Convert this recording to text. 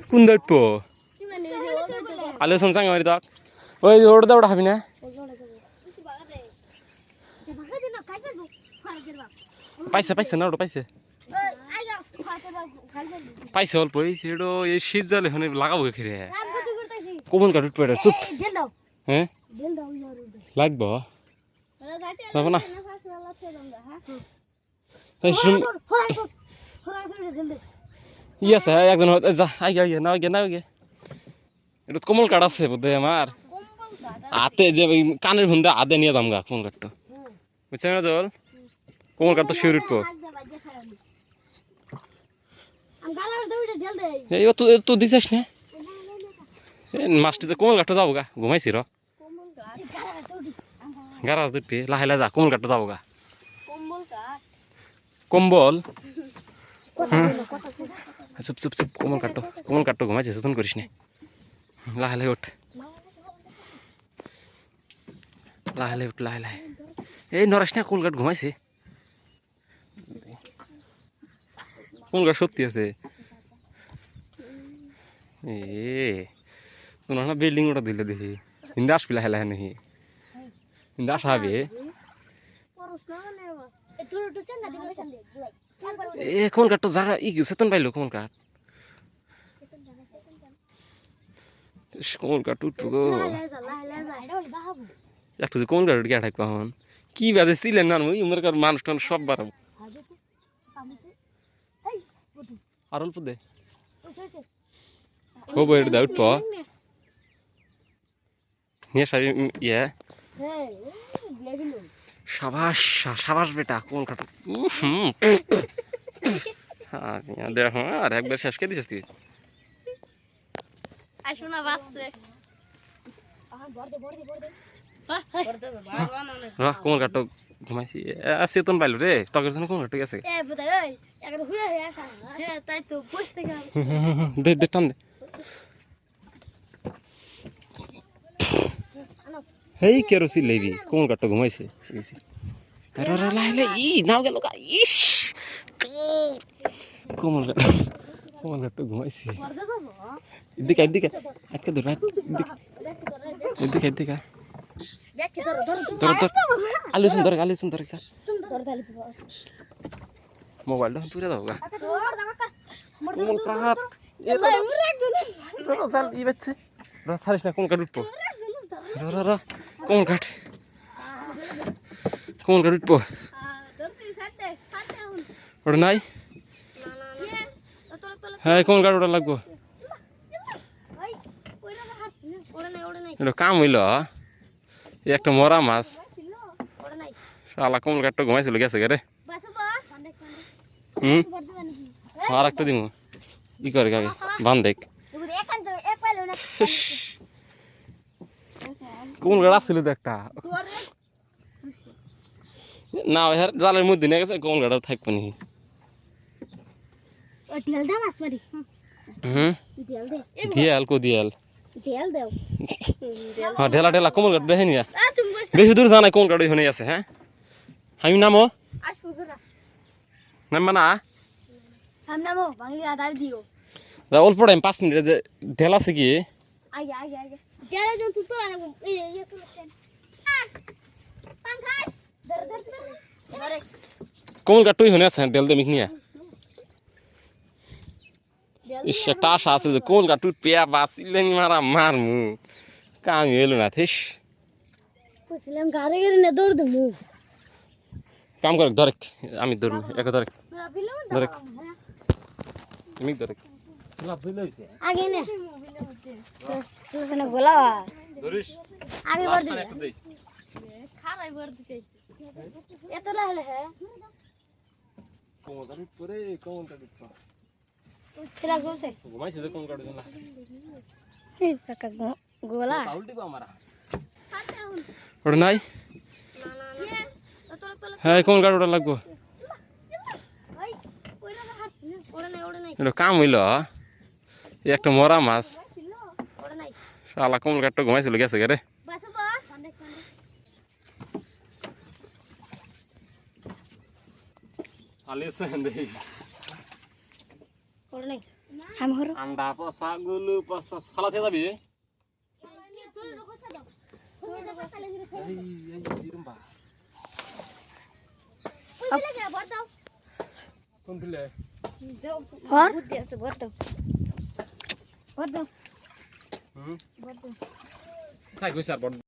কোন দায়িত্ব আলোচন চাঙ্গা মারি তক ওই ওটা দাও হাবি না পাইছে পাইছে না ওটা পাইছে পাইছে অল্প সেটা এই শীত জালে হনে লাগাবো ফিরে কমন কাট উঠবে চুপ হ্যাঁ লাগবো যাব না ই আছে একজন যা আগে আগে না আগে না আগে এটা কমল কাঠ আছে বোধ আমার হাতে যে কানের হুন্দা হাতে নিয়ে যাম গা কমল কাঠটা বুঝছে না জল কমল কাঠ তো শিউর উঠবো এই তো দিছিস না মাছটি যে কমল কাঠটা যাবো গা ঘুমাইছি র গারাজ দুপি লাহে লাহে যা কমল কাঠটা যাবো গা কম্বল চুপ চুপ চুপ কমল কাঠটা ঘুমাইছে তুন করিস না লাহে লাহে উঠ লাহে লাহে উঠ লাহে লাহে এই নরেশ না কমল কাঠ ঘুমাইছে কমল কাঠ সত্যি আছে এ তোমার না বিল্ডিং ওটা দিলে দেখি হিন্দা আসবি লাহে লাহে নাকি হিন্দা আসাবি এ কোন কাঠ তো জায়গা ই সেতন পাইলো কোন কাঠ কোন কাঠ উঠবো গো একটু যে কোন কাঠ গিয়ে থাকবো এখন কি বাজে ছিলেন না উমর কার মানুষ টান সব বাড়াবো আর অল্প দে হবো এটা দা উঠবো নিয়ে সাবি ইয়ে সাবাস সাবাস বেটা কোন কাঠ দেখো আর একবার শেষ করে দিছিস তুই কোমল কাঠ ঘুমাইছি চেতন পাইলো রে তকের জন্য কোমল কাঠ গেছে দে দে টান দে হেই কেরোসিন লেবি কোমল কাঠটা ঘুমাইছে ই নাও গেল ইস কোমল কাঠটা ঘুমাইছে এদিকে এদিকে আটকে ধর এদিকে এদিকে আলুসুন ধরে মোবাইলটা পুরে দাও গা কোমল কাঠ ই বাচ্চে সারিস না কোমল কাঠ উঠবো কোমল কাঠ উঠবো ওটা নাই হ্যাঁ কোমল কাঠ ওটা লাগবো এটা কাম হইল একটা মরা মাছ শালা কোমল কাঠটা ঘুমাইছিল গেছে গে রে আর একটা দিমু ই করে গাগে বান দেখ কোমল কাঠ আসছিল তো একটা না হ্যাঁ জালের মধ্যে নিয়ে গেছে কোমল কাঠ থাকবো নি দিয়াল কো দিয়াল হ্যাঁ ঢেলা ঢেলা কোমল কাঠ দেখে নিয়া বেশি দূর জানাই কোমল কাঠ ওইখানে আছে হ্যাঁ আমি নামো নামবা না অল্প টাইম 5 মিনিট যে ঢেলা আছে কি কোমল কাঠ ওইখানে আছে ঢেল দেমিক নিয়া একটা আশা আছে যে কোন কাঠ পেয়া বা সিলেনি মারা মারমু কাম এলো না থিস কাম করে ধরে আমি ধরবো এক ধরে ধরে তুমি ধরে ঘুমাইছে কোন কাঠ গোলা ওটা নাই হ্যাঁ কোন কাঠ ওটা লাগবো এটা কাম হইল একটা মরা মাছ শালা কোমল কাঠটা ঘুমাইছিল গেছে গে রে আলিস আমি হর আন্ডা পচা গুলু পচা ফালা থেকে যাবি কোন ফিলে হর বুদ্ধি আছে ভর দাও খাই কইছ আর বড়